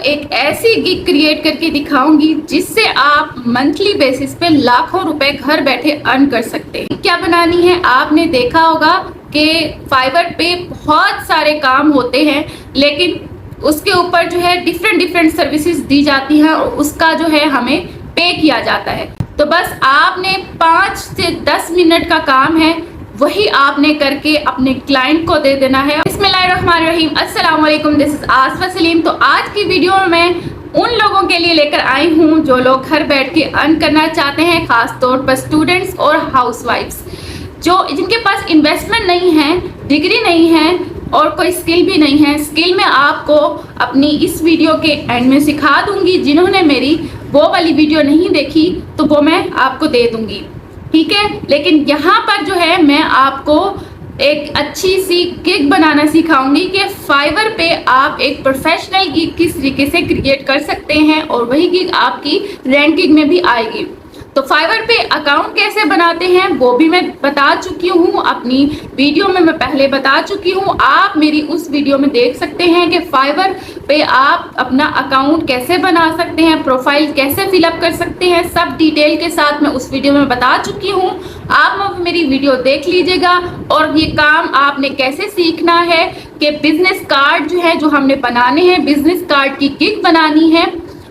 एक ऐसी gig create करके दिखाऊंगी जिससे आप मंथली बेसिस पे लाखों रुपए घर बैठे अर्न कर सकते हैं। क्या बनानी है, आपने देखा होगा कि फाइवर पे बहुत सारे काम होते हैं, लेकिन उसके ऊपर जो है डिफरेंट सर्विसेज दी जाती हैं और उसका जो है हमें पे किया जाता है। तो बस आपने 5 से 10 मिनट का काम है, वही आपने करके अपने क्लाइंट को दे देना है। बिस्मिल्लाहिर्रहमानिर्रहीम, अस्सलाम वालेकुम, दिस इज आसफा सलीम। तो आज की वीडियो में मैं उन लोगों के लिए लेकर आई हूँ जो लोग घर बैठ के अर्न करना चाहते हैं, खास तौर पर स्टूडेंट्स और हाउसवाइफ्स जिनके पास इन्वेस्टमेंट नहीं है, डिग्री नहीं है और कोई स्किल भी नहीं है। स्किल मैं आपको अपनी इस वीडियो के एंड में सिखा दूंगी। जिन्होंने मेरी वो वाली वीडियो नहीं देखी तो वो मैं आपको दे दूंगी, ठीक है। लेकिन यहाँ पर जो है मैं आपको एक अच्छी सी गिग बनाना सिखाऊंगी कि फाइवर पे आप एक प्रोफेशनल गिग किस तरीके से क्रिएट कर सकते हैं और वही गिग आपकी रैंकिंग में भी आएगी। तो फाइवर पे अकाउंट कैसे बनाते हैं वो भी मैं बता चुकी हूँ, अपनी वीडियो में मैं पहले बता चुकी हूँ। आप मेरी उस वीडियो में देख सकते हैं कि फाइवर पे आप अपना अकाउंट कैसे बना सकते हैं, प्रोफाइल कैसे फिलअप कर सकते हैं, सब डिटेल के साथ मैं उस वीडियो में बता चुकी हूँ। आप मेरी वीडियो देख लीजिएगा। और ये काम आपने कैसे सीखना है कि बिजनेस कार्ड जो है जो हमने बनाने हैं, बिजनेस कार्ड की गिग बनानी है,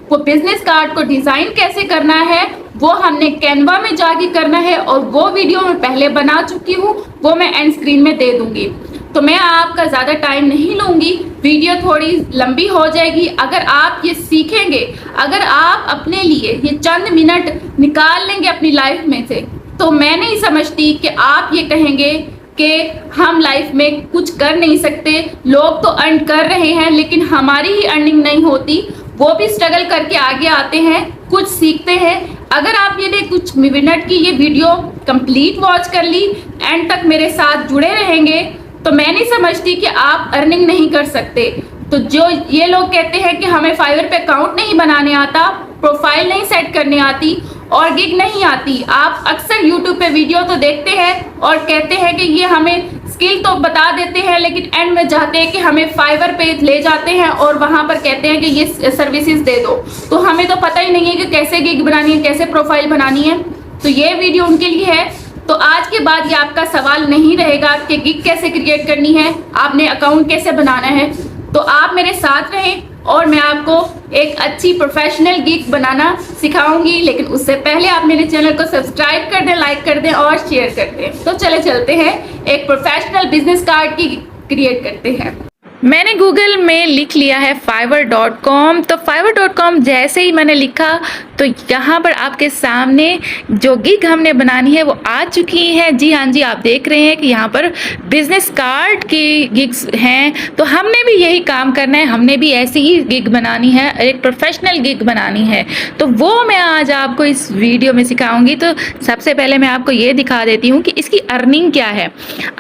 वो बिजनेस कार्ड को डिजाइन कैसे करना है वो हमने कैनवा में जाके करना है और वो वीडियो मैं पहले बना चुकी हूँ, वो मैं एंड स्क्रीन में दे दूंगी। तो मैं आपका ज़्यादा टाइम नहीं लूँगी, वीडियो थोड़ी लंबी हो जाएगी। अगर आप ये सीखेंगे, अगर आप अपने लिए ये चंद मिनट निकाल लेंगे अपनी लाइफ में से, तो मैं नहीं समझती कि आप ये कहेंगे कि हम लाइफ में कुछ कर नहीं सकते। लोग तो अर्न कर रहे हैं लेकिन हमारी ही अर्निंग नहीं होती, वो भी स्ट्रगल करके आगे आते हैं, कुछ सीखते हैं। अगर आप ये कुछ मिनट की ये वीडियो कंप्लीट वॉच कर ली, एंड तक मेरे साथ जुड़े रहेंगे, तो मैं नहीं समझती कि आप अर्निंग नहीं कर सकते। तो जो ये लोग कहते हैं कि हमें फाइवर पे अकाउंट नहीं बनाने आता, प्रोफाइल नहीं सेट करने आती और गिग नहीं आती, आप अक्सर यूट्यूब पे वीडियो तो देखते हैं और कहते हैं कि ये हमें स्किल तो बता देते हैं, लेकिन एंड में जाते हैं कि हमें फाइवर पे ले जाते हैं और वहां पर कहते हैं कि ये सर्विसेज दे दो। तो हमें तो पता ही नहीं है कि कैसे गिग बनानी है, कैसे प्रोफाइल बनानी है। तो ये वीडियो उनके लिए है। तो आज के बाद ये आपका सवाल नहीं रहेगा कि गिग कैसे क्रिएट करनी है, आपने अकाउंट कैसे बनाना है। तो आप मेरे साथ रहें और मैं आपको एक अच्छी प्रोफेशनल गिग बनाना सिखाऊंगी। लेकिन उससे पहले आप मेरे चैनल को सब्सक्राइब कर दें, लाइक कर दें और शेयर कर दें। तो चले चलते हैं, एक प्रोफेशनल बिजनेस कार्ड की क्रिएट करते हैं। मैंने गूगल में लिख लिया है fiverr.com। तो fiverr.com जैसे ही मैंने लिखा तो यहाँ पर आपके सामने जो गिग हमने बनानी है वो आ चुकी है। जी हाँ जी, आप देख रहे हैं कि यहाँ पर बिजनेस कार्ड की गिग्स हैं। तो हमने भी यही काम करना है, हमने भी ऐसी ही गिग बनानी है, एक प्रोफेशनल गिग बनानी है। तो वो मैं आज आपको इस वीडियो में सिखाऊंगी। तो सबसे पहले मैं आपको ये दिखा देती हूँ कि इसकी अर्निंग क्या है।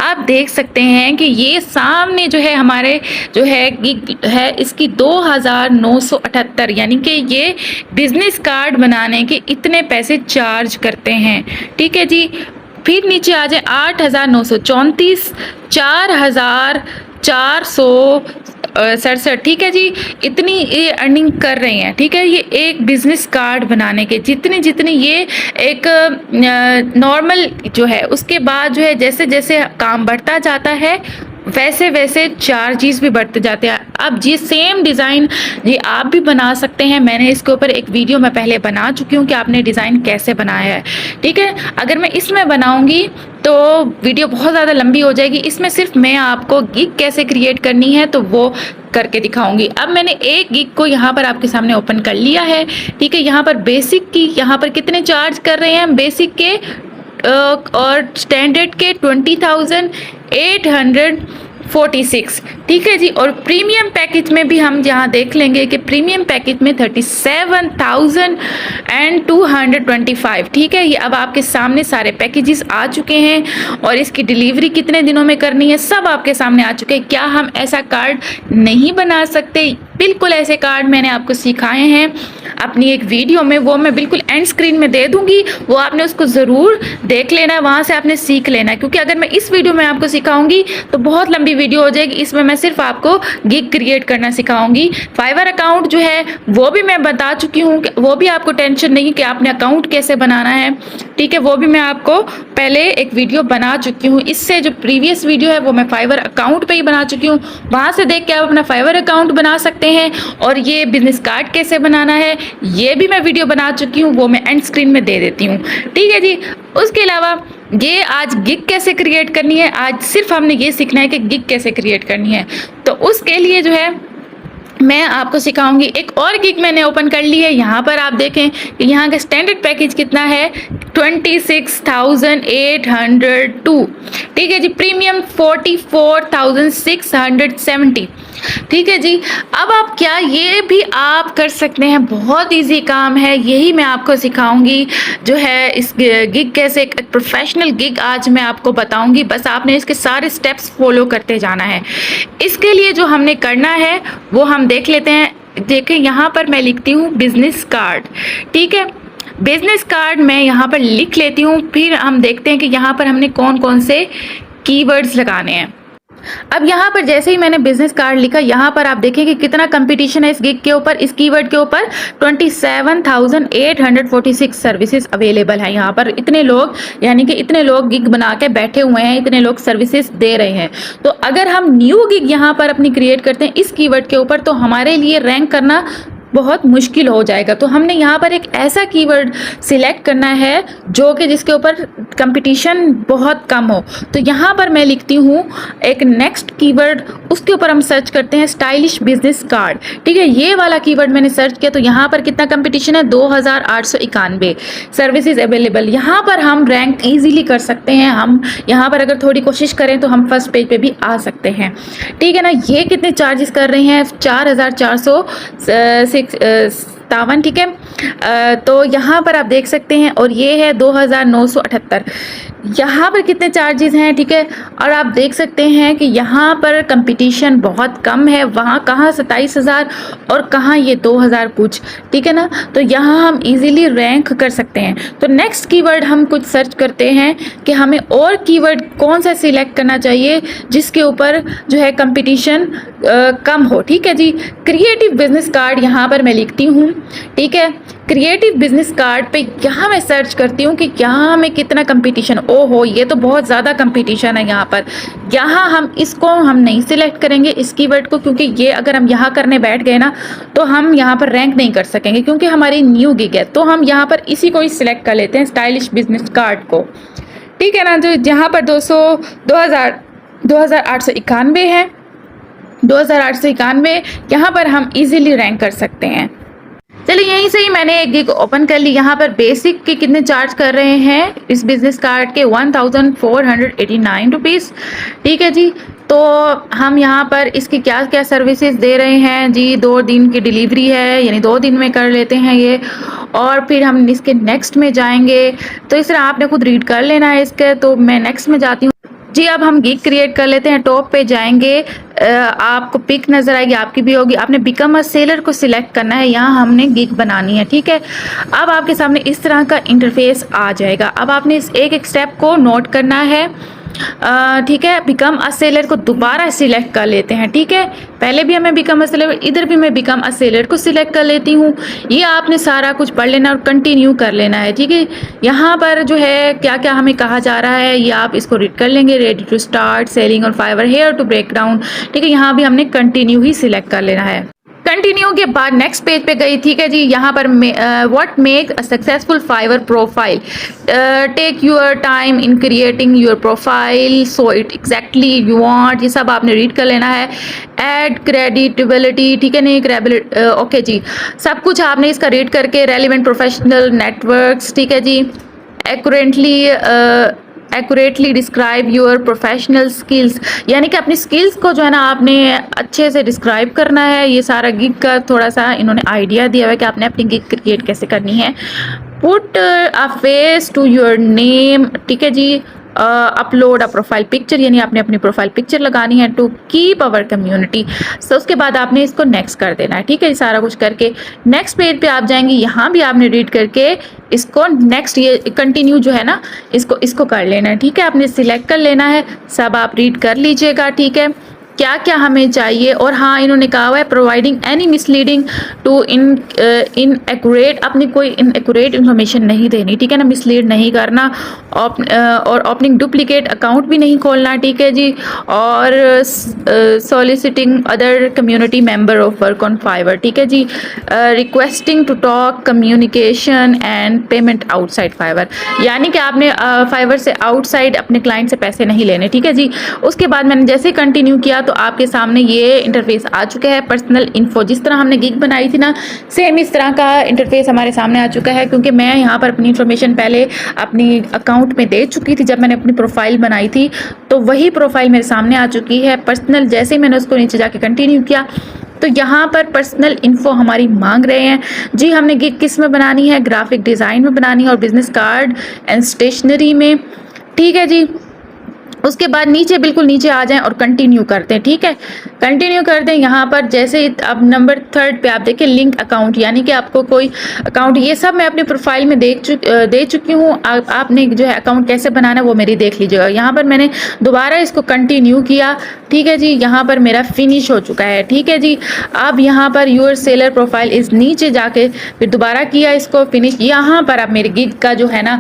आप देख सकते हैं कि ये सामने जो है हमारे जो है गिग है, इसकी 2978, यानी कि ये बिजनेस कार्ड बनाने के इतने पैसे चार्ज करते हैं, ठीक है जी। फिर नीचे आ जाए 8934, 4467, ठीक है जी, इतनी ये अर्निंग कर रही हैं, ठीक है। ये एक बिजनेस कार्ड बनाने के जितनी ये एक नॉर्मल जो है, उसके बाद जो है जैसे जैसे काम बढ़ता जाता है वैसे वैसे चार्जेस भी बढ़ते जाते हैं। अब जी सेम डिज़ाइन ये आप भी बना सकते हैं। मैंने इसके ऊपर एक वीडियो मैं पहले बना चुकी हूँ कि आपने डिज़ाइन कैसे बनाया है, ठीक है। अगर मैं इसमें बनाऊंगी तो वीडियो बहुत ज़्यादा लंबी हो जाएगी। इसमें सिर्फ मैं आपको गिग कैसे क्रिएट करनी है तो वो करके दिखाऊंगी। अब मैंने एक गिग को यहाँ पर आपके सामने ओपन कर लिया है, ठीक है। यहाँ पर बेसिक की यहाँ पर कितने चार्ज कर रहे हैं, बेसिक के और स्टैंडर्ड के 20,846, ठीक है जी। और प्रीमियम पैकेज में भी हम यहाँ देख लेंगे कि प्रीमियम पैकेज में 37,225, ठीक है। ये अब आपके सामने सारे पैकेजेस आ चुके हैं और इसकी डिलीवरी कितने दिनों में करनी है सब आपके सामने आ चुके हैं। क्या हम ऐसा कार्ड नहीं बना सकते? बिल्कुल ऐसे कार्ड मैंने आपको सिखाए हैं। अपनी एक वीडियो में, वो मैं बिल्कुल एंड स्क्रीन में दे दूंगी, वो आपने उसको ज़रूर देख लेना है, वहाँ से आपने सीख लेना है। क्योंकि अगर मैं इस वीडियो में आपको सिखाऊंगी तो बहुत लंबी वीडियो हो जाएगी, इसमें मैं सिर्फ आपको गिग क्रिएट करना सिखाऊंगी। फाइवर अकाउंट जो है वो भी मैं बता चुकी हूँ, वो भी आपको टेंशन नहीं कि आपने अकाउंट कैसे बनाना है, ठीक है, वो भी मैं आपको पहले एक वीडियो बना चुकी हूँ। इससे जो प्रीवियस वीडियो है वो मैं फाइवर अकाउंट पे ही बना चुकी हूँ, वहाँ से देख के आप अपना फाइवर अकाउंट बना सकते हैं। और ये बिजनेस कार्ड कैसे बनाना है ये भी मैं वीडियो बना चुकी हूँ, वो मैं एंड स्क्रीन में दे देती हूँ, ठीक है जी। उसके अलावा ये आज गिग कैसे क्रिएट करनी है, आज सिर्फ हमने ये सीखना है कि गिग कैसे क्रिएट करनी है। तो उसके लिए जो है मैं आपको सिखाऊंगी। एक और गिग मैंने ओपन कर ली है, यहाँ पर आप देखें कि यहाँ का स्टैंडर्ड पैकेज कितना है, 26,802, ठीक है जी। प्रीमियम 44,670, ठीक है जी। अब आप क्या ये भी आप कर सकते हैं, बहुत इजी काम है, यही मैं आपको सिखाऊंगी जो है इस गिग कैसे, एक प्रोफेशनल गिग आज मैं आपको बताऊंगी। बस आपने इसके सारे स्टेप्स फॉलो करते जाना है। इसके लिए जो हमने करना है वो हम देख लेते हैं। देखें यहाँ पर मैं लिखती हूँ बिजनेस कार्ड, ठीक है, बिजनेस कार्ड मैं यहाँ पर लिख लेती हूँ। फिर हम देखते हैं कि यहाँ पर हमने कौन कौन से कीवर्ड्स लगाने हैं। अब यहाँ पर जैसे ही मैंने बिजनेस कार्ड लिखा, यहाँ पर आप देखें कि कितना कंपटीशन है इस गिग के ऊपर, इस कीवर्ड के ऊपर 27,846 सर्विसेज अवेलेबल है। यहाँ पर इतने लोग, यानी कि इतने लोग गिग बना के बैठे हुए हैं, इतने लोग सर्विसेज दे रहे हैं। तो अगर हम न्यू गिग यहाँ पर अपनी क्रिएट करते हैं इस कीवर्ड के ऊपर, तो हमारे लिए रैंक करना बहुत मुश्किल हो जाएगा। तो हमने यहाँ पर एक ऐसा कीवर्ड सिलेक्ट करना है जो कि जिसके ऊपर कंपटीशन बहुत कम हो। तो यहाँ पर मैं लिखती हूँ एक नेक्स्ट कीवर्ड, उसके ऊपर हम सर्च करते हैं स्टाइलिश बिजनेस कार्ड, ठीक है। ये वाला कीवर्ड मैंने सर्च किया तो यहाँ पर कितना कंपटीशन है, 2,891 सर्विसेज अवेलेबल। यहाँ पर हम रैंक ईजिली कर सकते हैं। हम यहाँ पर अगर थोड़ी कोशिश करें तो हम फर्स्ट पेज पे भी आ सकते हैं, ठीक है ना। ये कितने चार्जेस कर रहे हैं, 4,457, ठीक है। तो यहाँ पर आप देख सकते हैं, और ये है 2,978, यहाँ पर कितने चार्जेस हैं, ठीक है। और आप देख सकते हैं कि यहाँ पर कंपटीशन बहुत कम है, वहाँ कहाँ 27,000 और कहाँ ये 2,000 कुछ, ठीक है ना। तो यहाँ हम इजीली रैंक कर सकते हैं। तो नेक्स्ट कीवर्ड हम कुछ सर्च करते हैं कि हमें और कीवर्ड कौन सा सिलेक्ट करना चाहिए जिसके ऊपर जो है कंपटीशन कम हो, ठीक है जी। क्रिएटिव बिजनेस कार्ड यहाँ पर मैं लिखती हूँ, ठीक है। क्रिएटिव बिजनेस कार्ड पे यहाँ मैं सर्च करती हूँ कि यहाँ हमें कितना कंपटीशन, ओहो ये तो बहुत ज़्यादा कंपटीशन है यहाँ पर। यहाँ हम इसको हम नहीं सिलेक्ट करेंगे इस कीवर्ड को, क्योंकि ये अगर हम यहाँ करने बैठ गए ना तो हम यहाँ पर रैंक नहीं कर सकेंगे, क्योंकि हमारी न्यू गिग है। तो हम यहाँ पर इसी को ही सिलेक्ट कर लेते हैं, स्टाइलिश बिजनेस कार्ड को, ठीक है ना। जो यहाँ पर 2,891 है, 2,891 यहाँ पर हम इजीली रैंक कर सकते हैं। चलिए यहीं से ही मैंने एक गिग ओपन कर ली। यहाँ पर बेसिक के कितने चार्ज कर रहे हैं इस बिजनेस कार्ड के, 1,489 रुपीज़, ठीक है जी। तो हम यहाँ पर इसकी क्या क्या सर्विसेज दे रहे हैं जी, 2 दिन की डिलीवरी है, यानी 2 दिन में कर लेते हैं ये। और फिर हम इसके नेक्स्ट में जाएंगे, तो इस तरह आपने खुद रीड कर लेना है इसके। तो मैं नेक्स्ट में जाती हूँ जी। अब हम गिग क्रिएट कर लेते हैं, टॉप पे जाएंगे, आपको पिक नज़र आएगी, आपकी भी होगी। आपने बिकम अ सेलर को सिलेक्ट करना है, यहाँ हमने गिग बनानी है, ठीक है। अब आपके सामने इस तरह का इंटरफेस आ जाएगा। अब आपने इस एक एक स्टेप को नोट करना है, ठीक है। बिकम अ सेलर को दोबारा सिलेक्ट कर लेते हैं, ठीक है। पहले भी हमें बिकम अ सेलर, इधर भी मैं बिकम अ सेलर को सिलेक्ट कर लेती हूँ। ये आपने सारा कुछ पढ़ लेना और कंटिन्यू कर लेना है, ठीक है। यहाँ पर जो है क्या क्या हमें कहा जा रहा है ये आप इसको रीड कर लेंगे। रेडी टू स्टार्ट सेलिंग और Fiverr here to break down, ठीक है। यहाँ भी हमने कंटिन्यू ही सिलेक्ट कर लेना है। कंटिन्यू के बाद नेक्स्ट पेज पे गई, ठीक है जी। यहाँ पर what make a successful Fiverr profile, take your time in creating your profile so it exactly you want, ये सब आपने रीड कर लेना है। ऐड क्रेडिटेबिलिटी, ठीक है, नहीं क्रेडिबिलिटी, ओके जी। सब कुछ आपने इसका रीड करके, रेलिवेंट प्रोफेशनल नेटवर्क्स, ठीक है जी। Accurately describe your professional skills, यानी कि अपनी स्किल्स को जो है ना आपने अच्छे से डिस्क्राइब करना है। ये सारा गिग का थोड़ा सा इन्होंने आइडिया दिया हुआ है कि आपने अपनी गिग क्रिएट कैसे करनी है। Put a face to your name, ठीक है जी। अपलोड अ प्रोफाइल पिक्चर, यानी आपने अपनी प्रोफाइल पिक्चर लगानी है to keep our community. So उसके बाद आपने इसको नेक्स्ट कर देना है, ठीक है। सारा कुछ करके नेक्स्ट पेज पे आप जाएंगे, यहाँ भी आपने रीड करके इसको नेक्स्ट, ये कंटिन्यू जो है ना, इसको कर लेना है, ठीक है। आपने सिलेक्ट कर लेना है, सब आप रीड कर लीजिएगा, ठीक है, क्या क्या हमें चाहिए। और हाँ, इन्होंने कहा हुआ है providing any misleading to inaccurate, अपनी कोई इनएक्यूरेट इन्फॉर्मेशन नहीं देनी, ठीक है ना, मिसलीड नहीं करना। और ओपनिंग डुप्लीकेट अकाउंट भी नहीं खोलना, ठीक है जी। और soliciting other community member of work on Fiverr, ठीक है जी। Requesting to talk communication and payment outside Fiverr, यानी कि आपने फाइवर से आउटसाइड अपने क्लाइंट से पैसे नहीं लेने, ठीक है जी। उसके बाद मैंने जैसे कंटिन्यू किया तो आपके सामने ये इंटरफेस आ चुका है। पर्सनल इन्फो, जिस तरह हमने गिग बनाई थी ना, सेम इस तरह का इंटरफेस हमारे सामने आ चुका है, क्योंकि मैं यहाँ पर अपनी इन्फॉर्मेशन पहले अपनी अकाउंट में दे चुकी थी। जब मैंने अपनी प्रोफाइल बनाई थी तो वही प्रोफाइल मेरे सामने आ चुकी है। पर्सनल, जैसे ही मैंने उसको नीचे जाके कंटिन्यू किया तो यहाँ पर पर्सनल इन्फो हमारी मांग रहे हैं जी। हमने गिग किस में बनानी है, ग्राफिक डिज़ाइन में बनानी है और बिजनेस कार्ड एंड स्टेशनरी में, ठीक है जी। उसके बाद नीचे, बिल्कुल नीचे आ जाएं और कंटिन्यू करते हैं, ठीक है, कंटिन्यू कर दें। यहाँ पर जैसे अब नंबर 3 पे आप देखें लिंक अकाउंट, यानी कि आपको कोई अकाउंट, ये सब मैं अपनी प्रोफाइल में दे चुकी हूँ। आपने जो है अकाउंट कैसे बनाना है वो मेरी देख लीजिएगा। यहाँ पर मैंने दोबारा इसको कंटिन्यू किया, ठीक है जी। यहाँ पर मेरा फिनिश हो चुका है, ठीक है जी। अब यहाँ पर यूर सेलर प्रोफाइल इस नीचे जाके फिर दोबारा किया इसको फिनिश। यहाँ पर अब मेरी गिग का जो है ना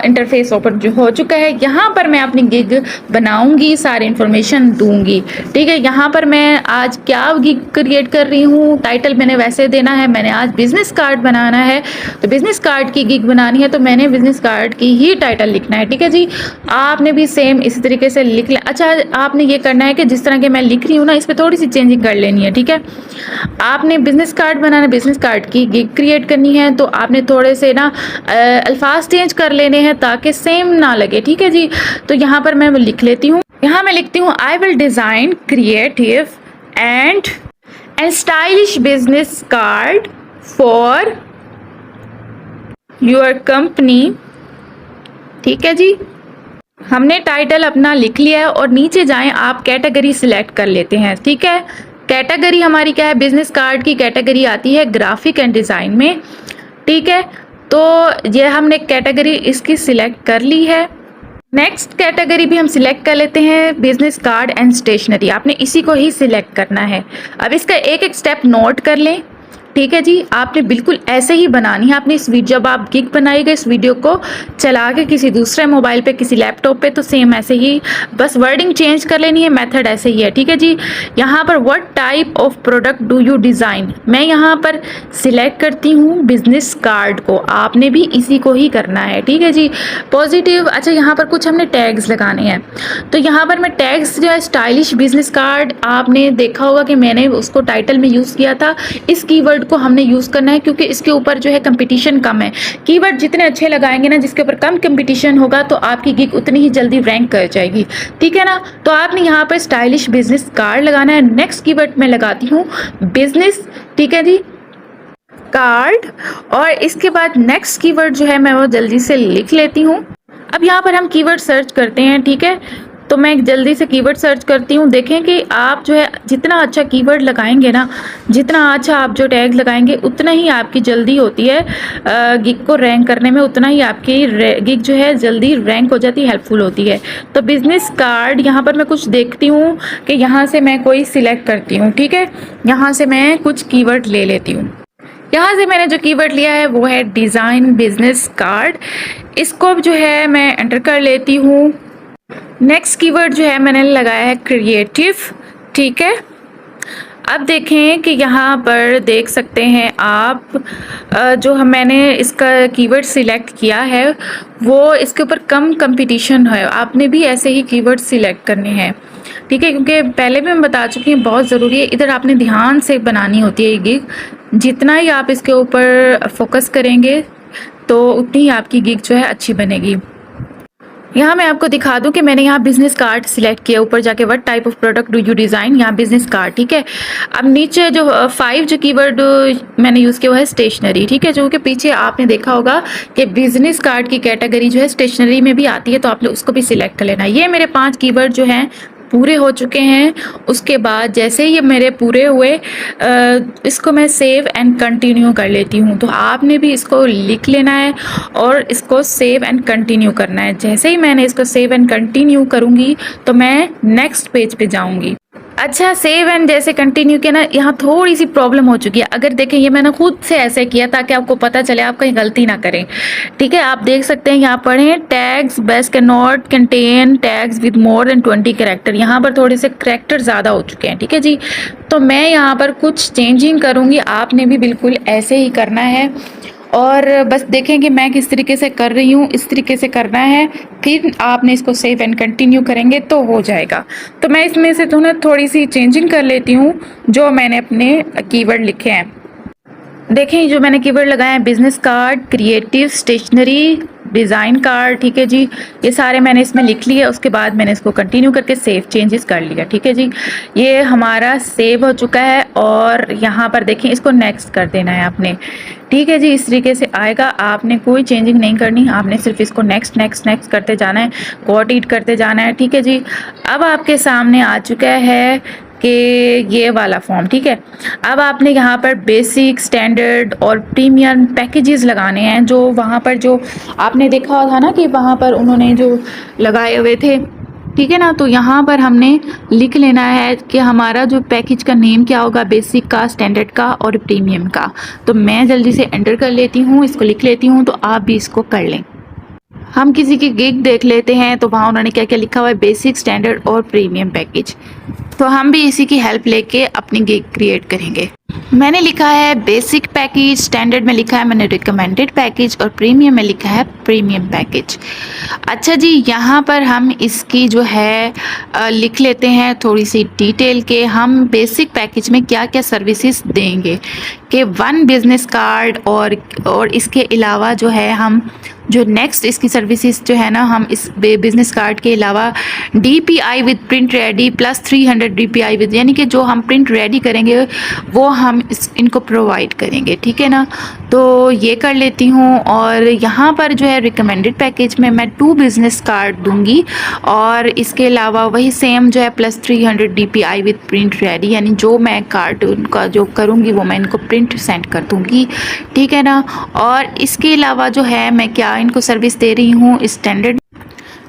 इंटरफेस ओपन जो हो चुका है। यहाँ पर मैं अपनी गिग बनाऊंगी, सारी इंफॉर्मेशन दूंगी, ठीक है। यहाँ पर मैं आज क्या गिग क्रिएट कर रही हूँ, टाइटल मैंने वैसे देना है। मैंने आज बिजनेस कार्ड बनाना है, तो बिजनेस कार्ड की गिग बनानी है तो मैंने बिजनेस कार्ड की ही टाइटल लिखना है, ठीक है जी। आपने भी सेम इसी तरीके से लिख लें। अच्छा, आपने ये करना है कि जिस तरह के मैं लिख रही हूँ ना, इस पर थोड़ी सी चेंजिंग कर लेनी है, ठीक है। आपने बिजनेस कार्ड बनाना, बिजनेस कार्ड की गिग क्रिएट करनी है तो आपने थोड़े से ना अल्फाज चेंज कर लेने हैं ताकि सेम ना लगे, ठीक है जी। तो यहाँ पर मैं लिख लेती हूँ, यहाँ मैं लिखती हूँ I will design creative and stylish business card for your company, ठीक है जी। हमने टाइटल अपना लिख लिया है और नीचे जाएं आप कैटेगरी सिलेक्ट कर लेते हैं, ठीक है। कैटेगरी हमारी क्या है, बिजनेस कार्ड की कैटेगरी आती है ग्राफिक एंड डिज़ाइन में, ठीक है। तो ये हमने कैटेगरी इसकी सिलेक्ट कर ली है। नेक्स्ट कैटेगरी भी हम सिलेक्ट कर लेते हैं, बिजनेस कार्ड एंड स्टेशनरी। आपने इसी को ही सिलेक्ट करना है। अब इसका एक एक स्टेप नोट कर लें, ठीक है जी। आपने बिल्कुल ऐसे ही बनानी है। आपने इस वीडियो, जब आप गिग बनाइएगा इस वीडियो को चला के किसी दूसरे मोबाइल पे, किसी लैपटॉप पे, तो सेम ऐसे ही बस वर्डिंग चेंज कर लेनी है, मेथड ऐसे ही है, ठीक है जी। यहाँ पर what type of product do you design, मैं यहाँ पर सिलेक्ट करती हूँ बिजनेस कार्ड को। आपने भी इसी को ही करना है, ठीक है जी। पॉजिटिव, अच्छा यहाँ पर कुछ हमने टैग्स लगाने हैं, तो यहाँ पर मैं टैग्स जो है स्टाइलिश बिजनेस कार्ड, आपने देखा होगा कि मैंने उसको टाइटल में यूज़ किया था। इस कीवर्ड को हमने यूज़ करना है क्योंकि इसके ऊपर जो है कंपटीशन कम है। कीवर्ड जितने अच्छे लगाएंगे ना, जिसके ऊपर कम कंपटीशन होगा, तो आपकी गिग उतनी ही जल्दी रैंक कर जाएगी, ठीक है ना। तो आपने यहाँ पर स्टाइलिश बिजनेस कार्ड लगाना है। नेक्स्ट कीवर्ड मैं लगाती हूँ बिजनेस, ठीक है जी, कार्ड। और इसके बाद नेक्स्ट कीवर्ड जो है मैं वो जल्दी से लिख लेती हूँ। अब यहाँ पर हम कीवर्ड सर्च करते हैं, ठीक है। तो मैं जल्दी से कीवर्ड सर्च करती हूँ। देखें कि आप जो है जितना अच्छा कीवर्ड लगाएंगे ना, जितना अच्छा आप जो टैग लगाएंगे, उतना ही आपकी जल्दी होती है गिग को रैंक करने में, उतना ही आपकी गिग जो है जल्दी रैंक हो जाती है, हेल्पफुल होती है। तो बिजनेस कार्ड, यहाँ पर मैं कुछ देखती हूँ कि यहाँ से मैं कोई सिलेक्ट करती हूँ, ठीक है। यहाँ से मैं कुछ कीवर्ड ले लेती हूँ। यहाँ से मैंने जो कीवर्ड लिया है वो है डिज़ाइन बिजनेस कार्ड। इसको जो है मैं एंटर कर लेती हूँ। नेक्स्ट कीवर्ड जो है मैंने लगाया है क्रिएटिव, ठीक है। अब देखें कि यहाँ पर देख सकते हैं आप जो मैंने इसका कीवर्ड सिलेक्ट किया है वो इसके ऊपर कम कंपटीशन है। आपने भी ऐसे ही कीवर्ड सिलेक्ट करने हैं, ठीक है, क्योंकि पहले भी मैं बता चुकी हूँ बहुत ज़रूरी है। इधर आपने ध्यान से बनानी होती है ये गिग। जितना ही आप इसके ऊपर फोकस करेंगे तो उतनी ही आपकी गिग जो है अच्छी बनेगी। यहाँ मैं आपको दिखा दूं कि मैंने यहाँ बिजनेस कार्ड सिलेक्ट किया, ऊपर जाके what type of product do you design, यहाँ बिजनेस कार्ड, ठीक है। अब नीचे जो 5 जो कीवर्ड मैंने यूज़ किया वो है स्टेशनरी, ठीक है। जो कि पीछे आपने देखा होगा कि बिजनेस कार्ड की कैटेगरी जो है स्टेशनरी में भी आती है, तो आपने उसको भी सिलेक्ट कर लेना। ये मेरे 5 कीवर्ड जो हैं पूरे हो चुके हैं। उसके बाद जैसे ही ये मेरे पूरे हुए, इसको मैं सेव एंड कंटिन्यू कर लेती हूँ। तो आपने भी इसको लिख लेना है और इसको सेव एंड कंटिन्यू करना है। जैसे ही मैंने इसको सेव एंड कंटिन्यू करूँगी तो मैं नेक्स्ट पेज पे जाऊँगी। अच्छा, सेव एंड जैसे कंटिन्यू किया ना, यहाँ थोड़ी सी प्रॉब्लम हो चुकी है। अगर देखें, ये मैंने खुद से ऐसे किया ताकि आपको पता चले, आप कहीं गलती ना करें, ठीक है। आप देख सकते हैं यहाँ पर हैं tags best can not contain tags with more than 20 character. यहाँ पर थोड़े से कैरेक्टर ज़्यादा हो चुके हैं, ठीक है जी। तो मैं यहाँ पर कुछ चेंजिंग करूँगी, आपने भी बिल्कुल ऐसे ही करना है। और बस देखें कि मैं किस तरीके से कर रही हूँ, इस तरीके से करना है। फिर आपने इसको सेव एंड कंटिन्यू करेंगे तो हो जाएगा। तो मैं इसमें से थोड़ी सी चेंजिंग कर लेती हूँ जो मैंने अपने कीवर्ड लिखे हैं। देखें, जो मैंने कीवर्ड लगाए हैं business card, creative, stationery, design card, ठीक है जी। ये सारे मैंने इसमें लिख लिए। उसके बाद मैंने इसको कंटिन्यू करके सेव चेंजेस कर लिया, ठीक है जी। ये हमारा सेव हो चुका है और यहाँ पर देखें, इसको नेक्स्ट कर देना है आपने, ठीक है जी। इस तरीके से आएगा, आपने कोई चेंजिंग नहीं करनी, आपने सिर्फ इसको नेक्स्ट नेक्स्ट नेक्स्ट करते जाना है, कोट ईट करते जाना है, ठीक है जी। अब आपके सामने आ चुका है कि ये वाला फॉर्म, ठीक है। अब आपने यहाँ पर बेसिक, स्टैंडर्ड और प्रीमियम पैकेजेस लगाने हैं। जो वहाँ पर जो आपने देखा था ना कि वहाँ पर उन्होंने जो लगाए हुए थे, ठीक है ना। तो यहाँ पर हमने लिख लेना है कि हमारा जो पैकेज का नेम क्या होगा, बेसिक का, स्टैंडर्ड का और प्रीमियम का। तो मैं जल्दी से एंटर कर लेती हूँ, इसको लिख लेती हूँ, तो आप भी इसको कर लें। हम किसी की गिग देख लेते हैं तो वहाँ उन्होंने क्या क्या लिखा हुआ है, बेसिक, स्टैंडर्ड और प्रीमियम पैकेज। तो हम भी इसी की हेल्प लेके अपनी गिग क्रिएट करेंगे। मैंने लिखा है बेसिक पैकेज, स्टैंडर्ड में लिखा है मैंने रिकमेंडेड पैकेज और प्रीमियम में लिखा है प्रीमियम पैकेज। अच्छा जी, यहाँ पर हम इसकी जो है लिख लेते हैं थोड़ी सी डिटेल के हम बेसिक पैकेज में क्या क्या सर्विसेज देंगे, कि 1 बिजनेस कार्ड और इसके अलावा जो है हम जो नेक्स्ट इसकी सर्विसेज जो है ना, हम इस बिजनेस कार्ड के अलावा DPI with print ready plus 300 DPI with, यानी कि जो हम प्रिंट रेडी करेंगे वो हम इनको प्रोवाइड करेंगे, ठीक है ना। तो ये कर लेती हूँ। और यहाँ पर जो है रिकमेंडेड पैकेज में मैं 2 बिजनेस कार्ड दूंगी और इसके अलावा वही सेम जो है plus 300 DPI with print ready, यानी जो मैं कार्ड उनका जो करूँगी वो मैं इनको प्रिंट सेंड कर दूँगी, ठीक है ना। और इसके अलावा जो है मैं क्या इनको सर्विस दे रही हूँ, स्टैंडर्ड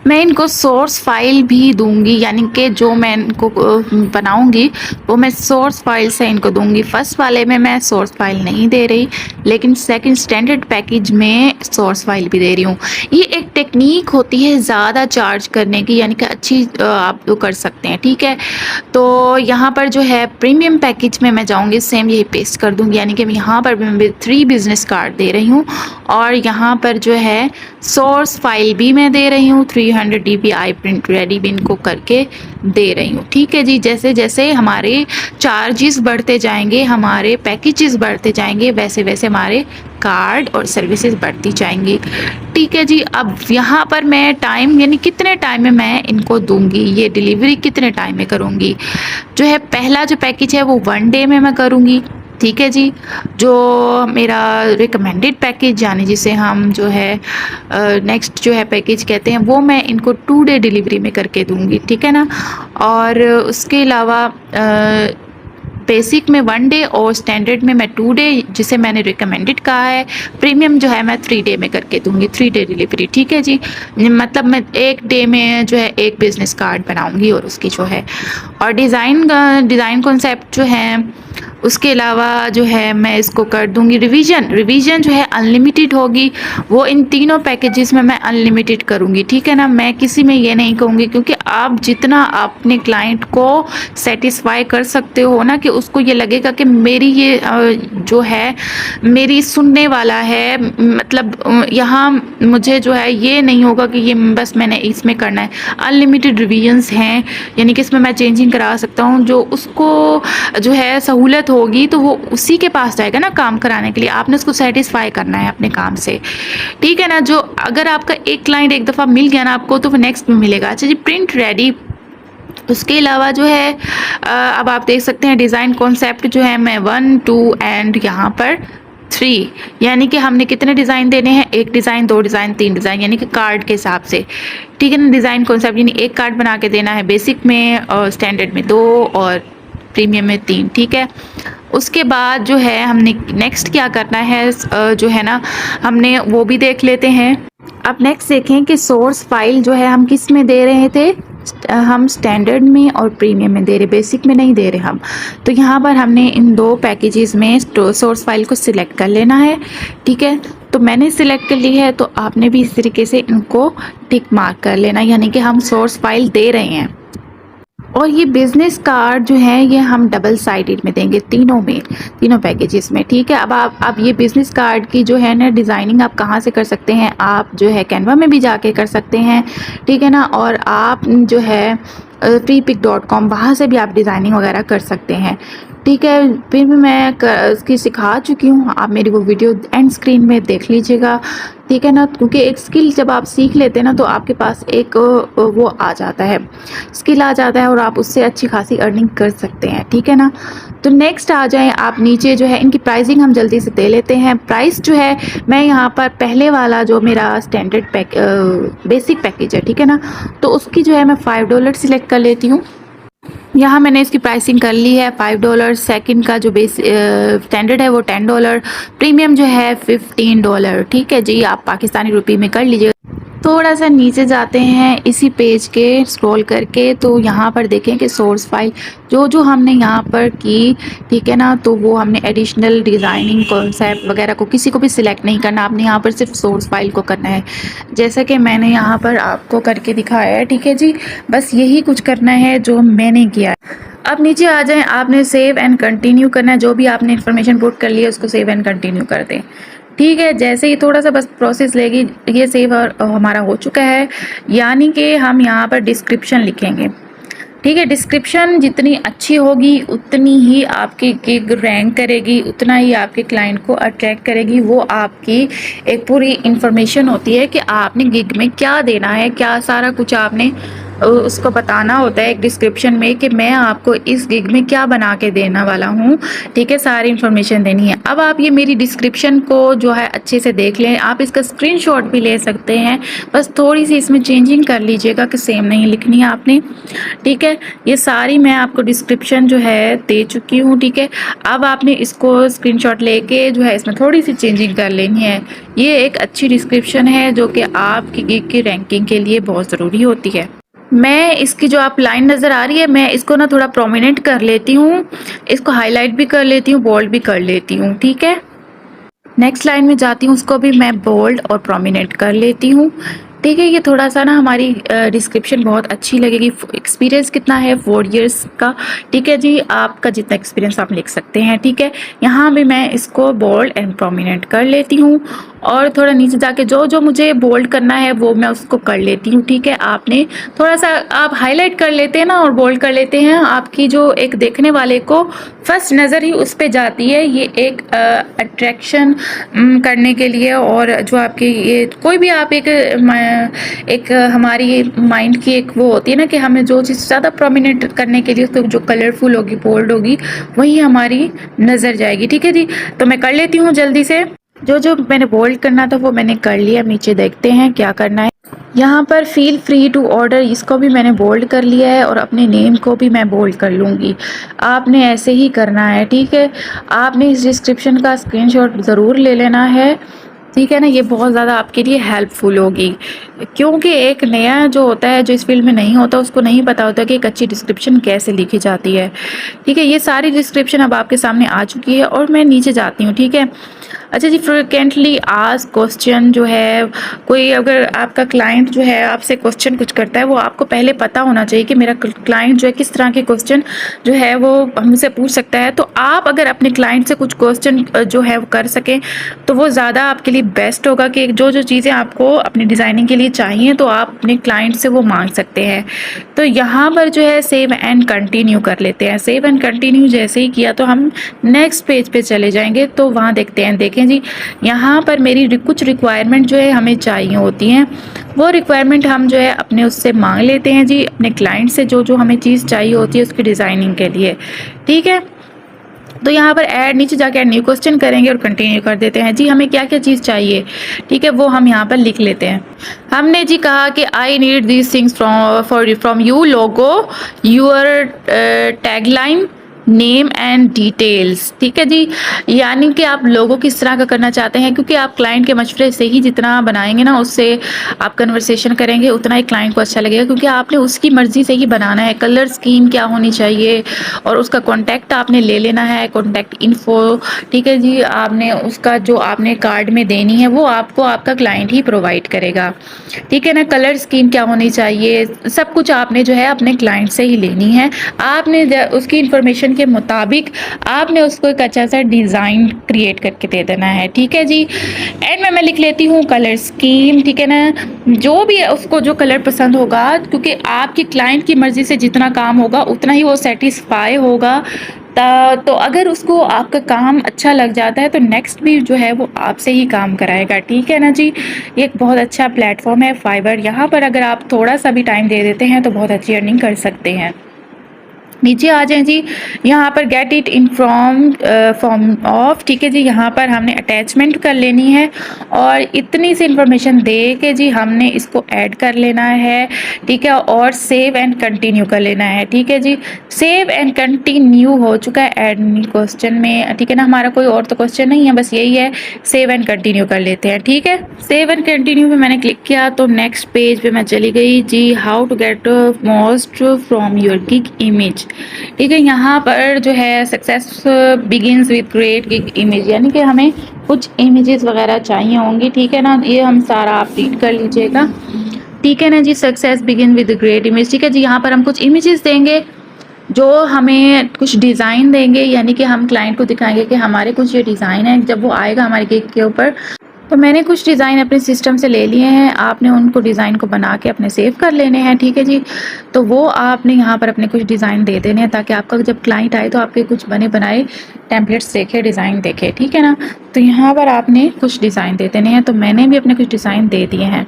मैं इनको सोर्स फाइल भी दूंगी, यानी कि जो मैं इनको बनाऊंगी वो मैं सोर्स फाइल से इनको दूंगी। फर्स्ट वाले में मैं सोर्स फाइल नहीं दे रही, लेकिन सेकंड स्टैंडर्ड पैकेज में सोर्स फाइल भी दे रही हूँ। ये एक टेक्निक होती है ज़्यादा चार्ज करने की, यानी कि अच्छी आप लोग कर सकते हैं, ठीक है। तो यहाँ पर जो है प्रीमियम पैकेज में मैं जाऊँगी, सेम यही पेस्ट कर दूँगी, यानी कि यहाँ पर मैं 3 बिजनेस कार्ड दे रही हूँ और यहाँ पर जो है सोर्स फाइल भी मैं दे रही हूँ, 300 DPI प्रिंट रेडी भी इनको करके दे रही हूँ, ठीक है जी। जैसे जैसे हमारे चार्जेस बढ़ते जाएंगे, हमारे पैकेजेस बढ़ते जाएंगे, वैसे वैसे हमारे कार्ड और सर्विसेज बढ़ती जाएंगी, ठीक है जी। अब यहाँ पर मैं टाइम, यानी कितने टाइम में मैं इनको दूंगी, ये डिलीवरी कितने टाइम में करूँगी। जो है पहला जो पैकेज है वो 1 डे में मैं करूँगी, ठीक है जी। जो मेरा रिकमेंडेड पैकेज, यानी जिसे हम जो है नेक्स्ट जो है पैकेज कहते हैं, वो मैं इनको 2 डे डिलीवरी में करके दूंगी, ठीक है ना। और उसके अलावा बेसिक में 1 डे और स्टैंडर्ड में मैं 2 डे, जिसे मैंने रिकमेंडेड कहा है। प्रीमियम जो है मैं 3 डे में करके दूंगी, 3 डे डिलीवरी, ठीक है जी। मतलब मैं 1 डे में जो है 1 बिजनेस कार्ड बनाऊंगी और उसकी जो है और डिज़ाइन कॉन्सेप्ट जो है, उसके अलावा जो है मैं इसको कर दूंगी रिवीजन जो है अनलिमिटेड होगी। वो इन तीनों पैकेजेस में मैं अनलिमिटेड करूंगी, ठीक है ना। मैं किसी में ये नहीं कहूँगी, क्योंकि आप जितना अपने क्लाइंट को सेटिस्फाई कर सकते हो ना, कि उसको ये लगेगा कि मेरी ये जो है मेरी सुनने वाला है, मतलब यहाँ मुझे जो है ये नहीं होगा कि ये बस मैंने इसमें करना है। अनलिमिटेड रिवीजन्स हैं, यानी कि इसमें मैं चेंजिंग करा सकता हूँ, जो उसको जो है सहूलत ज़रूरत होगी तो वो उसी के पास जाएगा ना काम कराने के लिए। आपने उसको सेटिस्फाई करना है अपने काम से, ठीक है ना। जो अगर आपका एक क्लाइंट एक दफ़ा मिल गया ना आपको, तो वो नेक्स्ट में मिलेगा। अच्छा जी, प्रिंट रेडी। उसके अलावा जो है अब आप देख सकते हैं डिज़ाइन कॉन्सेप्ट जो है मैं 1 2 एंड यहाँ पर 3, यानी कि हमने कितने डिज़ाइन देने हैं, 1 डिज़ाइन 2 डिज़ाइन 3 डिज़ाइन, यानी कि कार्ड के हिसाब से, ठीक है ना। डिज़ाइन कॉन्सेप्ट यानी 1 कार्ड बना के देना है, बेसिक में और स्टैंडर्ड में 2 और प्रीमियम में 3, ठीक है। उसके बाद जो है हमने नेक्स्ट क्या करना है, जो है ना हमने वो भी देख लेते हैं। अब नेक्स्ट देखें कि सोर्स फाइल जो है हम किस में दे रहे थे, हम स्टैंडर्ड में और प्रीमियम में दे रहे, बेसिक में नहीं दे रहे हम। तो यहाँ पर हमने इन 2 पैकेजेस में सोर्स फाइल को सिलेक्ट कर लेना है, ठीक है। तो मैंने सिलेक्ट कर ली है, तो आपने भी इस तरीके से इनको टिक मार्क कर लेना, यानी कि हम सोर्स फाइल दे रहे हैं। और ये बिज़नेस कार्ड जो है ये हम डबल साइडेड में देंगे, तीनों में, तीनों पैकेजेस में, ठीक है। अब ये बिज़नेस कार्ड की जो है ना डिज़ाइनिंग आप कहाँ से कर सकते हैं, आप जो है कैनवा में भी जाके कर सकते हैं, ठीक है ना। और आप जो है freepik.com वहाँ से भी आप डिज़ाइनिंग वगैरह कर सकते हैं, ठीक है। फिर भी मैं उसकी सिखा चुकी हूँ, आप मेरी वो वीडियो एंड स्क्रीन में देख लीजिएगा, ठीक है ना। क्योंकि एक स्किल जब आप सीख लेते हैं ना तो आपके पास एक वो आ जाता है, स्किल आ जाता है और आप उससे अच्छी खासी अर्निंग कर सकते हैं, ठीक है ना। तो नेक्स्ट आ जाएं आप नीचे, जो है इनकी प्राइसिंग हम जल्दी से दे लेते हैं। प्राइस जो है मैं यहाँ पर पहले वाला जो मेरा स्टैंडर्ड बेसिक पैकेज है, ठीक है ना, तो उसकी जो है मैं $5 सिलेक्ट कर लेती हूँ। यहाँ मैंने इसकी प्राइसिंग कर ली है $5। सेकंड का जो बेस स्टैंडर्ड है वो $10, प्रीमियम जो है $15, ठीक है जी। आप पाकिस्तानी रुपये में कर लीजिएगा। थोड़ा सा नीचे जाते हैं इसी पेज के स्क्रॉल करके, तो यहाँ पर देखें कि सोर्स फाइल जो हमने यहाँ पर की, ठीक है ना, तो वो हमने एडिशनल डिज़ाइनिंग कॉन्सेप्ट वगैरह को किसी को भी सिलेक्ट नहीं करना, आपने यहाँ पर सिर्फ सोर्स फाइल को करना है, जैसा कि मैंने यहाँ पर आपको करके दिखाया है, ठीक है जी। बस यही कुछ करना है जो मैंने किया है। अब नीचे आ जाएं, आपने सेव एंड कंटिन्यू करना है, जो भी आपने इन्फॉर्मेशन पुट कर ली है उसको सेव एंड कंटिन्यू कर दें, ठीक है। जैसे ही थोड़ा सा बस प्रोसेस लेगी, ये सेव हमारा हो चुका है, यानी कि हम यहाँ पर डिस्क्रिप्शन लिखेंगे, ठीक है। डिस्क्रिप्शन जितनी अच्छी होगी उतनी ही आपकी गिग रैंक करेगी, उतना ही आपके क्लाइंट को अट्रैक्ट करेगी। वो आपकी एक पूरी इंफॉर्मेशन होती है कि आपने गिग में क्या देना है, क्या सारा कुछ आपने उसको बताना होता है एक डिस्क्रिप्शन में कि मैं आपको इस गिग में क्या बना के देने वाला हूँ, ठीक है। सारी इन्फॉर्मेशन देनी है। अब आप ये मेरी डिस्क्रिप्शन को जो है अच्छे से देख लें, आप इसका स्क्रीनशॉट भी ले सकते हैं, बस थोड़ी सी इसमें चेंजिंग कर लीजिएगा कि सेम नहीं लिखनी है आपने, ठीक है। ये सारी मैं आपको डिस्क्रिप्शन जो है दे चुकी हूँ, ठीक है। अब आपने इसको स्क्रीनशॉट लेके जो है इसमें थोड़ी सी चेंजिंग कर लेनी है। ये एक अच्छी डिस्क्रिप्शन है जो कि आपकी गिग की रैंकिंग के लिए बहुत ज़रूरी होती है। मैं इसकी जो आप लाइन नज़र आ रही है, मैं इसको ना थोड़ा प्रोमिनेंट कर लेती हूँ, इसको हाईलाइट भी कर लेती हूँ, बोल्ड भी कर लेती हूँ, ठीक है। नेक्स्ट लाइन में जाती हूँ, उसको भी मैं बोल्ड और प्रोमिनेंट कर लेती हूँ, ठीक है। ये थोड़ा सा ना हमारी डिस्क्रिप्शन बहुत अच्छी लगेगी। एक्सपीरियंस कितना है, 4 इयर्स का, ठीक है जी। आपका जितना एक्सपीरियंस आप लिख सकते हैं, ठीक है। यहाँ भी मैं इसको बोल्ड एंड प्रोमिनेंट कर लेती हूँ और थोड़ा नीचे जाके जो मुझे बोल्ड करना है वो मैं उसको कर लेती हूँ, ठीक है। आपने थोड़ा सा आप हाईलाइट कर लेते हैं ना और बोल्ड कर लेते हैं, आपकी जो एक देखने वाले को फर्स्ट नज़र ही उस पर जाती है, ये एक अट्रैक्शन करने के लिए। और जो आपकी ये कोई भी आप एक हमारी माइंड की एक वो होती है ना कि हमें जो चीज़ ज़्यादा प्रोमिनेंट करने के लिए उसको जो कलरफुल होगी, बोल्ड होगी, वही हमारी नज़र जाएगी, ठीक है जी। तो मैं कर लेती हूँ जल्दी से, जो मैंने बोल्ड करना था वो मैंने कर लिया। नीचे देखते हैं क्या करना है। यहाँ पर फील फ्री टू ऑर्डर, इसको भी मैंने बोल्ड कर लिया है और अपने नेम को भी मैं बोल्ड कर लूँगी। आपने ऐसे ही करना है, ठीक है। आपने इस डिस्क्रिप्शन का स्क्रीनशॉट ज़रूर ले लेना है, ठीक है ना। ये बहुत ज़्यादा आपके लिए हेल्पफुल होगी, क्योंकि एक नया जो होता है, जो इस फील्ड में नहीं होता, उसको नहीं पता होता कि एक अच्छी डिस्क्रिप्शन कैसे लिखी जाती है, ठीक है। ये सारी डिस्क्रिप्शन अब आपके सामने आ चुकी है और मैं नीचे जाती हूँ, ठीक है। अच्छा जी, फ्रिक्वेंटली आस्क्ड क्वेश्चन जो है, कोई अगर आपका क्लाइंट जो है आपसे क्वेश्चन कुछ करता है, वो आपको पहले पता होना चाहिए कि मेरा क्लाइंट जो है किस तरह के क्वेश्चन जो है वो हमसे पूछ सकता है। तो आप अगर अपने क्लाइंट से कुछ क्वेश्चन जो है वो कर सकें तो वो ज़्यादा आपके लिए बेस्ट होगा कि जो जो चीज़ें आपको अपनी डिज़ाइनिंग के लिए चाहिए तो आप अपने क्लाइंट से वो मांग सकते हैं। तो यहाँ पर जो है सेव एंड कंटिन्यू कर लेते हैं। सेव एंड कंटिन्यू जैसे ही किया तो हम नेक्स्ट पेज पे चले जाएंगे। तो वहाँ देखते हैं, देखें जी, यहाँ पर मेरी कुछ रिक्वायरमेंट जो है हमें चाहिए होती हैं, वो रिक्वायरमेंट हम जो है अपने उससे मांग लेते हैं जी, अपने क्लाइंट से जो जो हमें चीज़ चाहिए होती है उसकी डिज़ाइनिंग के लिए। ठीक है, तो यहाँ पर ऐड, नीचे जाके ऐड न्यू क्वेश्चन करेंगे और कंटिन्यू कर देते हैं जी, हमें क्या क्या चीज़ चाहिए। ठीक है, वो हम यहाँ पर लिख लेते हैं। हमने जी कहा कि I need these things from you, logo, your tagline, name and details. ठीक है जी, यानी कि आप लोगों किस तरह का करना चाहते हैं, क्योंकि आप क्लाइंट के मशवरे से ही जितना बनाएंगे ना, उससे आप कन्वर्सेशन करेंगे उतना ही क्लाइंट को अच्छा लगेगा, क्योंकि आपने उसकी मर्ज़ी से ही बनाना है। कलर स्कीम क्या होनी चाहिए और उसका कॉन्टैक्ट आपने ले लेना है, कॉन्टैक्ट इन्फो। ठीक है जी, आपने उसका जो आपने कार्ड में देनी है वो आपको आपका क्लाइंट ही प्रोवाइड करेगा। ठीक है ना, कलर स्कीम क्या होनी चाहिए, सब कुछ आपने जो है अपने क्लाइंट से ही लेनी है। आपने उसकी इंफॉर्मेशन के मुताबिक आपने उसको एक अच्छा सा डिज़ाइन क्रिएट करके दे देना है। ठीक है जी, एंड में मैं लिख लेती हूँ कलर स्कीम। ठीक है ना, जो भी उसको जो कलर पसंद होगा, क्योंकि आपकी क्लाइंट की मर्ज़ी से जितना काम होगा उतना ही वो सेटिस्फाई होगा। तो अगर उसको आपका काम अच्छा लग जाता है तो नेक्स्ट भी जो है वो आपसे ही काम कराएगा। ठीक है ना जी, ये एक बहुत अच्छा प्लेटफॉर्म है फाइवर। यहाँ पर अगर आप थोड़ा सा भी टाइम दे देते हैं तो बहुत अच्छी अर्निंग कर सकते हैं। नीचे आ जाएं जी, यहाँ पर get it in form of. ठीक है जी, यहाँ पर हमने अटैचमेंट कर लेनी है और इतनी सी इंफॉर्मेशन दे के जी हमने इसको ऐड कर लेना है। ठीक है, और सेव एंड कंटिन्यू कर लेना है। ठीक है जी, सेव एंड कंटिन्यू हो चुका है ऐड क्वेश्चन में। ठीक है ना, हमारा कोई और तो क्वेश्चन नहीं है, बस यही है, सेव एंड कंटिन्यू कर लेते हैं। ठीक है, सेव एंड कंटिन्यू पे मैंने क्लिक किया तो नेक्स्ट पेज पे मैं चली गई जी, how to get most from your gig image. ठीक है, यहाँ पर जो है success begins with great gig image, यानी कि हमें कुछ इमेजेस वगैरह चाहिए होंगी। ठीक है ना, ये हम सारा आप रीड कर लीजिएगा। ठीक है ना जी, success begin with great image. ठीक है जी, यहाँ पर हम कुछ इमेजेस देंगे जो हमें कुछ डिज़ाइन देंगे, यानी कि हम क्लाइंट को दिखाएंगे कि हमारे कुछ ये डिज़ाइन है। जब वो आएगा हमारे गिग के ऊपर तो मैंने कुछ डिज़ाइन अपने सिस्टम से ले लिए हैं, आपने उनको डिज़ाइन को बना के अपने सेव कर लेने हैं। ठीक है जी, तो वो आपने यहाँ पर अपने कुछ डिज़ाइन दे देने हैं ताकि आपका जब क्लाइंट आए तो आपके कुछ बने बनाए टेम्पलेट्स देखे, डिज़ाइन देखे। ठीक है ना, तो यहाँ पर आपने कुछ डिज़ाइन दे देने हैं। तो मैंने भी अपने कुछ डिज़ाइन दे दिए हैं।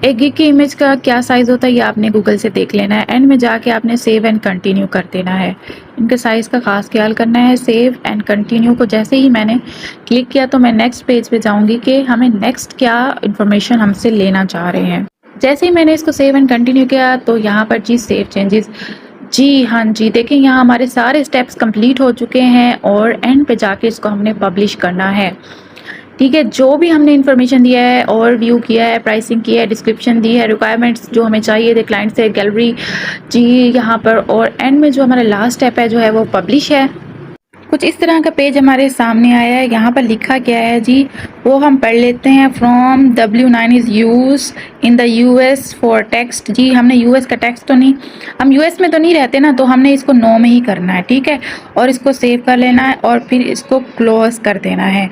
एक गिग की इमेज का क्या साइज़ होता है ये आपने गूगल से देख लेना है। एंड में जाके आपने सेव एंड कंटिन्यू कर देना है। इनके साइज़ का खास ख्याल करना है। सेव एंड कंटिन्यू को जैसे ही मैंने क्लिक किया तो मैं नेक्स्ट पेज पे जाऊंगी कि हमें नेक्स्ट क्या इन्फॉर्मेशन हमसे लेना चाह रहे हैं। जैसे ही मैंने इसको सेव एंड कंटिन्यू किया तो यहाँ पर जी सेव चेंजेस, जी हाँ जी, देखें यहाँ हमारे सारे स्टेप्स कंप्लीट हो चुके हैं और एंड पे जाके इसको हमने पब्लिश करना है। ठीक है, जो भी हमने इन्फॉर्मेशन दिया है, और व्यू किया है, प्राइसिंग की है, डिस्क्रिप्शन दी है, रिक्वायरमेंट्स जो हमें चाहिए थे क्लाइंट से, गैलरी जी यहाँ पर, और एंड में जो हमारा लास्ट स्टेप है जो है वो पब्लिश है। कुछ इस तरह का पेज हमारे सामने आया है। यहाँ पर लिखा क्या है जी, वो हम पढ़ लेते हैं। From W9 is use in the US for text. जी हमने US का टेक्स्ट तो नहीं, हम US में तो नहीं रहते ना, तो हमने इसको नो में ही करना है। ठीक है, और इसको सेव कर लेना है और फिर इसको क्लोज कर देना है।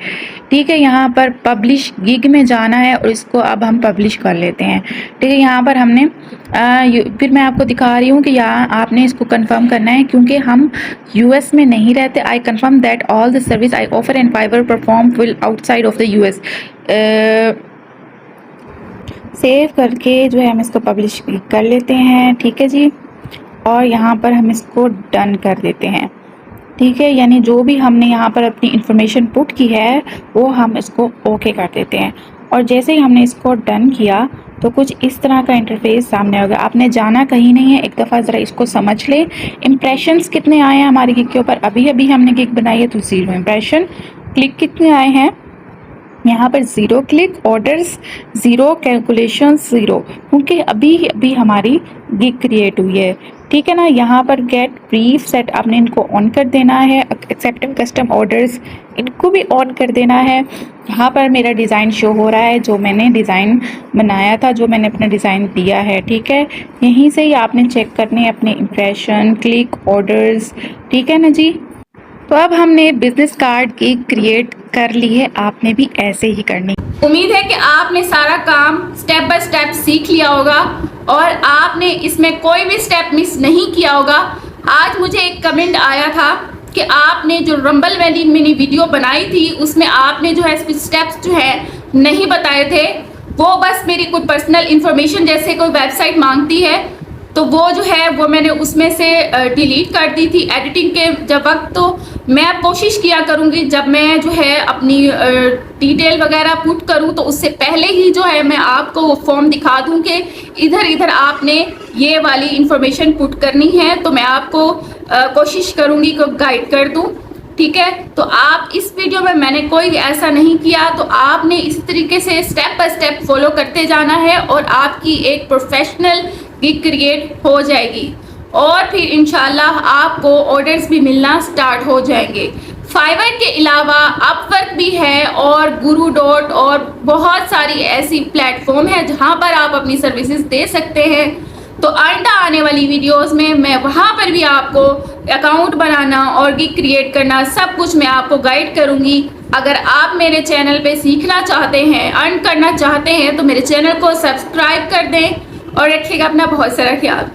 ठीक है, यहाँ पर पब्लिश गिग में जाना है और इसको अब हम पब्लिश कर लेते हैं। ठीक है, यहाँ पर हमने फिर मैं आपको दिखा रही हूँ कि यहाँ आपने इसको कंफर्म करना है, क्योंकि हम US में नहीं रहते। I confirm that all the service I offer and Fiverr perform will outside of the US। Save करके जो है हम इसको पब्लिश कर लेते हैं। ठीक है जी, और यहाँ पर हम इसको डन कर देते हैं। ठीक है, यानी जो भी हमने यहाँ पर अपनी इंफॉर्मेशन पुट की है वो हम इसको ओके कर देते हैं। और जैसे ही हमने इसको डन किया तो कुछ इस तरह का इंटरफेस सामने होगा। आपने जाना कहीं नहीं है, एक दफ़ा ज़रा इसको समझ लें। इम्प्रेशंस कितने आए हैं हमारी गिग के ऊपर, अभी अभी हमने गिग बनाई है तो 0 इम्प्रेशन। क्लिक कितने आए हैं, यहाँ पर zero click orders, zero calculation, zero, क्योंकि अभी अभी हमारी गिग क्रिएट हुई है, ठीक है ना। यहाँ पर गेट ब्रीफ सेट आपने इनको ऑन कर देना है, एक्सेप्टिंग कस्टम ऑर्डर्स इनको भी ऑन कर देना है। यहाँ पर मेरा डिज़ाइन शो हो रहा है, जो मैंने डिज़ाइन बनाया था, जो मैंने अपना डिज़ाइन दिया है, ठीक है। यहीं से ही आपने चेक करने अपने इम्प्रेशन, क्लिक, ऑर्डर्स, ठीक है ना जी। तो अब हमने बिजनेस कार्ड की क्रिएट कर ली है, आपने भी ऐसे ही करनी। उम्मीद है कि आपने सारा काम स्टेप बाय स्टेप सीख लिया होगा और आपने इसमें कोई भी स्टेप मिस नहीं किया होगा। आज मुझे एक कमेंट आया था कि आपने जो रंबल वैली मिनी वीडियो बनाई थी उसमें आपने जो है स्टेप्स जो है नहीं बताए थे, वो बस मेरी कुछ पर्सनल इन्फॉर्मेशन जैसे कोई वेबसाइट मांगती है तो वो जो है वो मैंने उसमें से डिलीट कर दी थी एडिटिंग के जब वक्त। तो मैं अब कोशिश किया करूँगी जब मैं जो है अपनी डिटेल वगैरह पुट करूँ तो उससे पहले ही जो है मैं आपको वो फॉर्म दिखा दूँ कि इधर इधर आपने ये वाली इंफॉर्मेशन पुट करनी है। तो मैं आपको कोशिश करूँगी कि गाइड कर दूँ, ठीक है। तो आप इस वीडियो में मैंने कोई ऐसा नहीं किया, तो आपने इस तरीके से स्टेप बाय स्टेप फॉलो करते जाना है और आपकी एक प्रोफेशनल गिग क्रिएट हो जाएगी और फिर इंशाल्लाह आपको ऑर्डर्स भी मिलना स्टार्ट हो जाएंगे। फाइवर के अलावा अपवर्क भी है और गुरु डॉट और बहुत सारी ऐसी प्लेटफॉर्म है जहां पर आप अपनी सर्विसेज दे सकते हैं। तो आइंदा आने वाली वीडियोस में मैं वहां पर भी आपको अकाउंट बनाना और गिग क्रिएट करना सब कुछ मैं आपको गाइड करूंगी। अगर आप मेरे चैनल पे सीखना चाहते हैं, अर्न करना चाहते हैं तो मेरे चैनल को सब्सक्राइब कर दें और रखिएगा अपना बहुत सारा ख्याल।